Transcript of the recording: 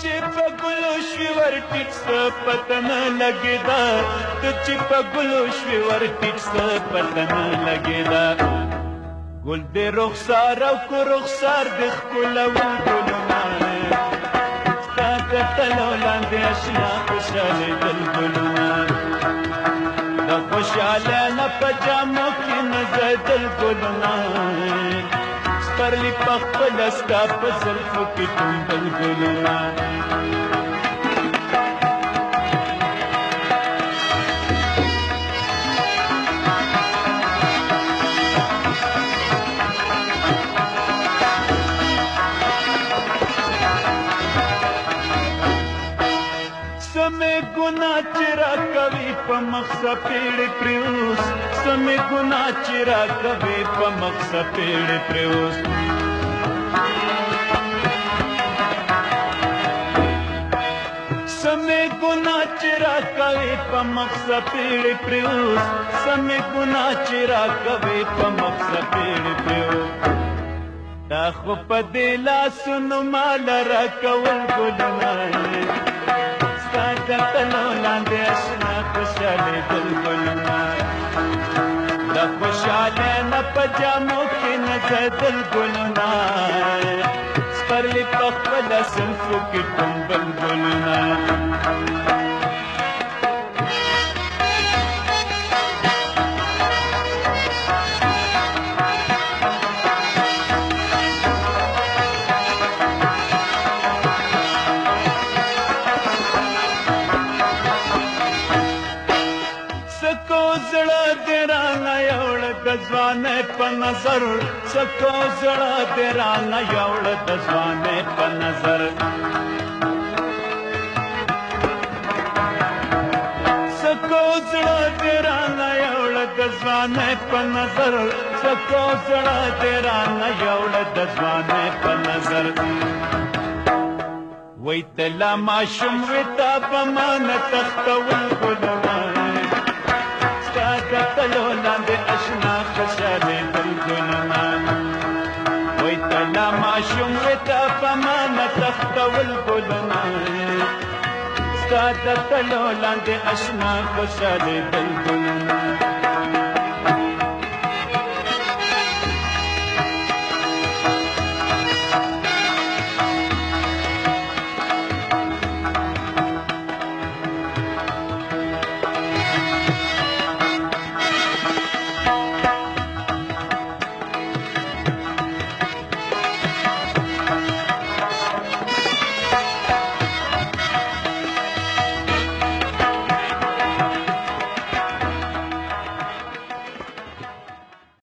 چې په ګلو شوي ور ټیټ څه پته نه لګېده ته چې په ګلو شوي ور ټیټ څه پته نه لګېده ګل دې رخسار او کو رخسار دې ښکلوو ګلونه ستا کتلو لاندې اشنا خوشحالېدل ګلونه د خوشحاله نه په جامو کې نڅېدل ګلونه سپرلي پخپله ستا په زلفو کې ټومبل ګلونه سمې ګناه چې راکوي په مخ سپېړې پرېوس سمې ګناه چې راکوي په مخ سپېړې پرېوس سمې ګناه چې راکوي په مخ سپېړې پرېوس سمې ګناه چې راکوي په مخ سپېړې پرېوس دا خو په دې لاسونو مال راکول ګلونه کتلو لاندې اشنا خوشحالېدل ګلونه د خوشحالۍ نه په جامو کې نڅېدل ګلونه سپرلي پخپله زلفو کې ټومبل ګلونه زړه دې رانه یوړه د ځوانۍ په نظر سکو زړه دې رانه یوړه د ځوانۍ په نظر سکو زړه دې رانه یوړه د ځوانۍ په نظر سکو زړه دې رانه یوړه د ځوانۍ په نظر وای ته لا ماشوم وې تا به ما نه تختول ګلونه کتلو لاندې اشنا خوشحالېدل ګلونه وای ته لا ماشوم وې ته په ما نه تختول ګلونه ستا کتلو لاندې اشنا خوشحالېدل ګلونه